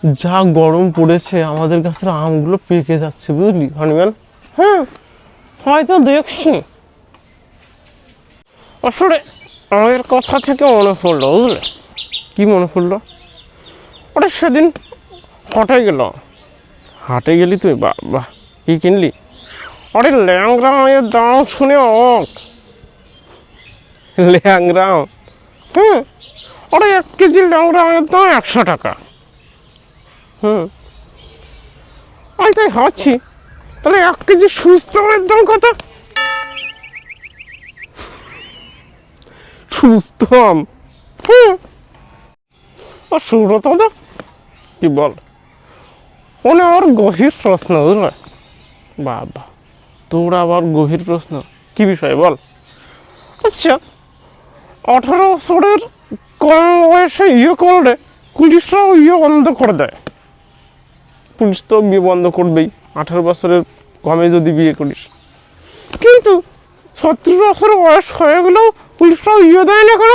যা গরম পড়েছে আমাদের গাছের আমগুলো পেকে যাচ্ছে বুঝলি হানিম্যান। হ্যাঁ হয়তো দেখছি। আসলে আমাদের কথা থেকে মনে পড়লো বুঝলে। কি মনে পড়লো? ওটা সেদিন হাটে গেলি তুই? বাহ, কি কিনলি? আরে ল্যাংড়া আমের দাম শুনে অবাক। ল্যাংড়া আম? হুম, আরে 1 কেজি ল্যাংড়া আমের দাম 100 টাকা। আমি তাই ভাবছি তাহলে 1 কেজি সুস্থ আমের দাম কত? সুস্থ আম? আর সুব্রত দা কি বল? মনে আমার গভীর প্রশ্ন বুঝলে। বাবা, তোর আবার গভীর প্রশ্ন, কি বিষয় বল? আচ্ছা, 18 বছরের কম বয়সে করলে পুলিশরাও বন্ধ করে দেয়। পুলিশ তো বিয়ে বন্ধ করবেই 18 বছরের কমে যদি বিয়ে করিস। কিন্তু 36 বছর বয়স হয়ে গেলেও পুলিশরাও দেয় না কেন?